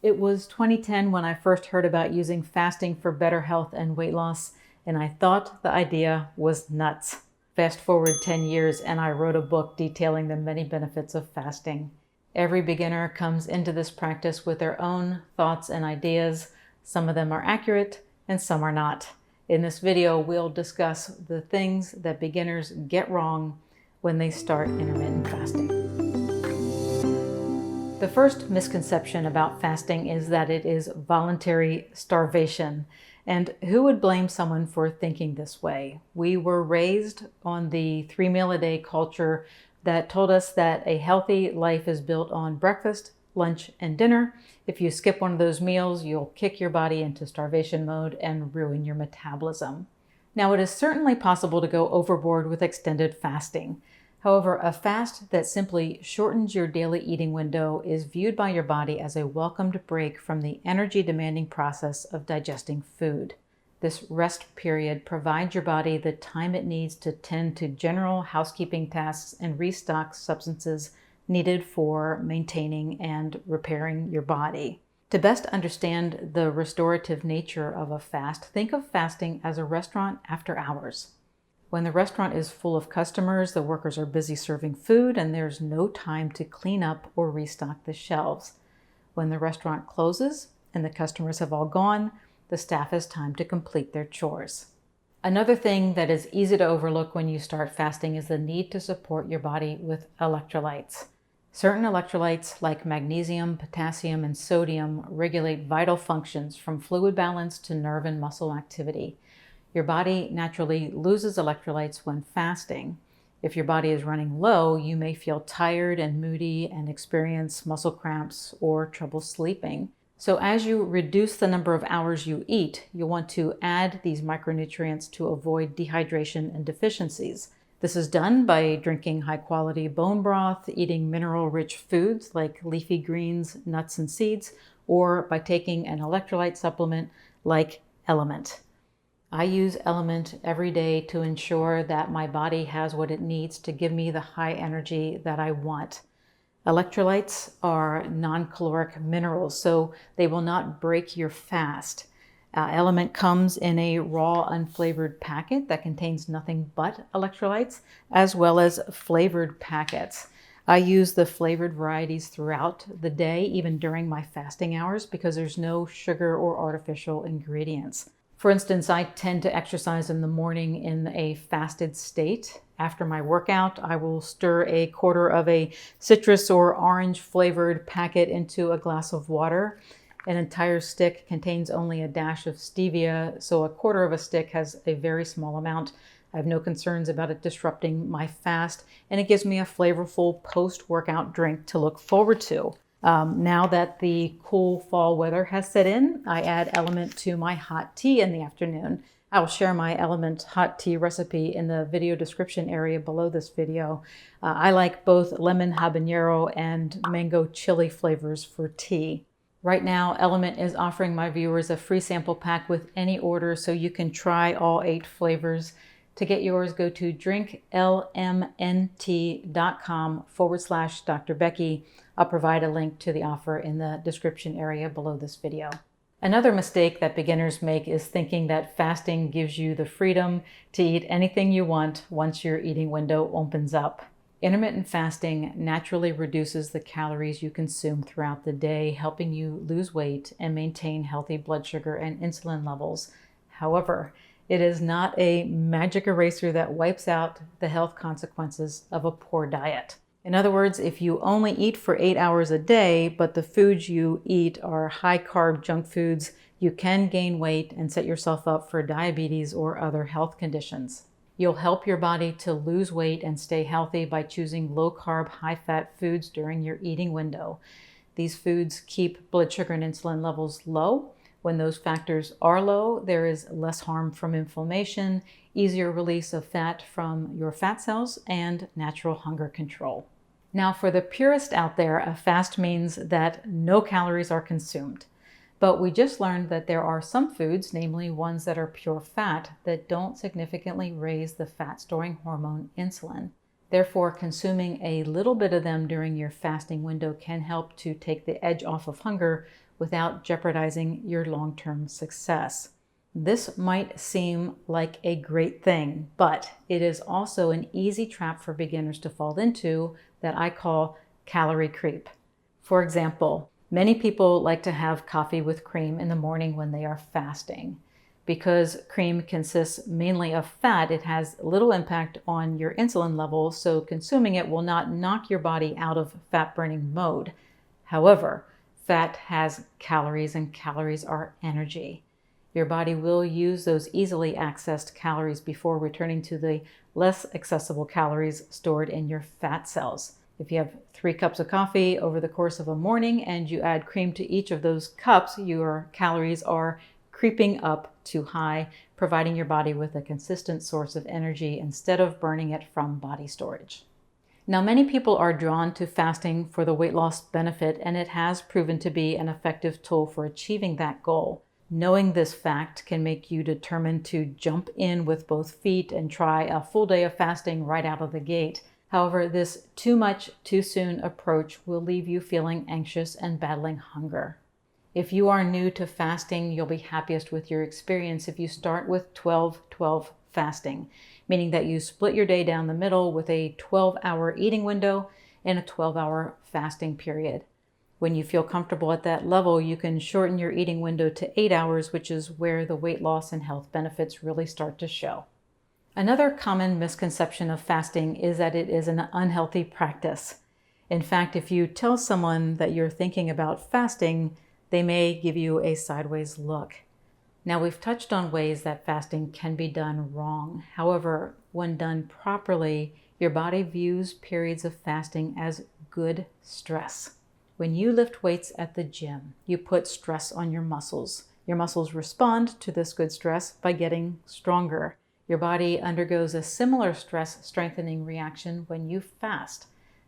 It was 2010 when I first heard about using fasting for better health and weight loss, and I thought the idea was nuts. Fast forward 10 years and I wrote a book detailing the many benefits of fasting. Every beginner comes into this practice with their own thoughts and ideas. Some of them are accurate and some are not. In this video, we'll discuss the things that beginners get wrong when they start intermittent fasting. The first misconception about fasting is that it is voluntary starvation. And who would blame someone for thinking this way? We were raised on the 3-meal-a-day culture that told us that a healthy life is built on breakfast, lunch, and dinner. If you skip one of those meals, you'll kick your body into starvation mode and ruin your metabolism. Now, it is certainly possible to go overboard with extended fasting. However, a fast that simply shortens your daily eating window is viewed by your body as a welcomed break from the energy-demanding process of digesting food. This rest period provides your body the time it needs to tend to general housekeeping tasks and restock substances needed for maintaining and repairing your body. To best understand the restorative nature of a fast, think of fasting as a restaurant after hours. When the restaurant is full of customers, the workers are busy serving food and there's no time to clean up or restock the shelves. When the restaurant closes and the customers have all gone, the staff has time to complete their chores. Another thing that is easy to overlook when you start fasting is the need to support your body with electrolytes. Certain electrolytes like magnesium, potassium, and sodium regulate vital functions from fluid balance to nerve and muscle activity. Your body naturally loses electrolytes when fasting. If your body is running low, you may feel tired and moody and experience muscle cramps or trouble sleeping. So as you reduce the number of hours you eat, you'll want to add these micronutrients to avoid dehydration and deficiencies. This is done by drinking high-quality bone broth, eating mineral-rich foods like leafy greens, nuts, and seeds, or by taking an electrolyte supplement like LMNT. I use LMNT every day to ensure that my body has what it needs to give me the high energy that I want. Electrolytes are non-caloric minerals, so they will not break your fast. LMNT comes in a raw, unflavored packet that contains nothing but electrolytes, as well as flavored packets. I use the flavored varieties throughout the day, even during my fasting hours, because there's no sugar or artificial ingredients. For instance, I tend to exercise in the morning in a fasted state. After my workout, I will stir a quarter of a citrus or orange flavored packet into a glass of water. An entire stick contains only a dash of stevia, so a quarter of a stick has a very small amount. I have no concerns about it disrupting my fast, and it gives me a flavorful post-workout drink to look forward to. Now that the cool fall weather has set in, I add LMNT to my hot tea in the afternoon. I'll share my LMNT Hot Tea Recipe in the video description area below this video. I like both lemon habanero and mango chili flavors for tea. Right now, LMNT is offering my viewers a free sample pack with any order, so you can try all 8 flavors. To get yours, go to drinklmnt.com/Dr. Becky. I'll provide a link to the offer in the description area below this video. Another mistake that beginners make is thinking that fasting gives you the freedom to eat anything you want once your eating window opens up. Intermittent fasting naturally reduces the calories you consume throughout the day, helping you lose weight and maintain healthy blood sugar and insulin levels. However, it is not a magic eraser that wipes out the health consequences of a poor diet. In other words, if you only eat for 8 hours a day, but the foods you eat are high-carb junk foods, you can gain weight and set yourself up for diabetes or other health conditions. You'll help your body to lose weight and stay healthy by choosing low-carb, high-fat foods during your eating window. These foods keep blood sugar and insulin levels low. When those factors are low, there is less harm from inflammation, easier release of fat from your fat cells, and natural hunger control. Now, for the purist out there, a fast means that no calories are consumed. But we just learned that there are some foods, namely ones that are pure fat, that don't significantly raise the fat-storing hormone insulin. Therefore, consuming a little bit of them during your fasting window can help to take the edge off of hunger without jeopardizing your long-term success. This might seem like a great thing, but it is also an easy trap for beginners to fall into that I call calorie creep. For example, many people like to have coffee with cream in the morning when they are fasting. Because cream consists mainly of fat, it has little impact on your insulin level, so consuming it will not knock your body out of fat-burning mode. However, fat has calories, and calories are energy. Your body will use those easily accessed calories before returning to the less accessible calories stored in your fat cells. If you have 3 cups of coffee over the course of a morning and you add cream to each of those cups, your calories are creeping up too high, providing your body with a consistent source of energy instead of burning it from body storage. Now, many people are drawn to fasting for the weight loss benefit, and it has proven to be an effective tool for achieving that goal. Knowing this fact can make you determined to jump in with both feet and try a full day of fasting right out of the gate. However, this too much, too soon approach will leave you feeling anxious and battling hunger. If you are new to fasting, you'll be happiest with your experience if you start with 12-12 fasting, meaning that you split your day down the middle with a 12-hour eating window and a 12-hour fasting period. When you feel comfortable at that level, you can shorten your eating window to 8 hours, which is where the weight loss and health benefits really start to show. Another common misconception of fasting is that it is an unhealthy practice. In fact, if you tell someone that you're thinking about fasting, they may give you a sideways look. Now, we've touched on ways that fasting can be done wrong. However, when done properly, your body views periods of fasting as good stress. When you lift weights at the gym, you put stress on your muscles. Your muscles respond to this good stress by getting stronger. Your body undergoes a similar stress strengthening reaction when you fast.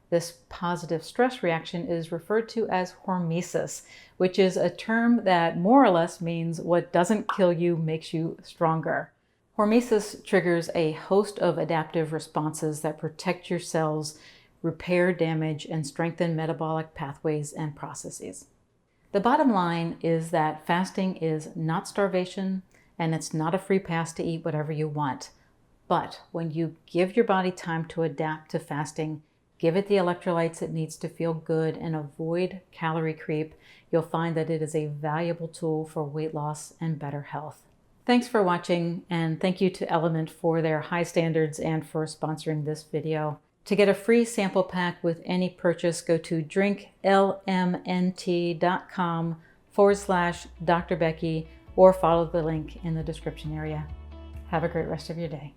This positive stress reaction is referred to as hormesis, which is a term that more or less means what doesn't kill you makes you stronger. Hormesis triggers a host of adaptive responses that protect your cells, repair damage, and strengthen metabolic pathways and processes. The bottom line is that fasting is not starvation, and it's not a free pass to eat whatever you want. But when you give your body time to adapt to fasting, give it the electrolytes it needs to feel good, and avoid calorie creep, you'll find that it is a valuable tool for weight loss and better health. Thanks for watching, and thank you to LMNT for their high standards and for sponsoring this video. To get a free sample pack with any purchase, go to drinklmnt.com/Dr. Becky or follow the link in the description area. Have a great rest of your day.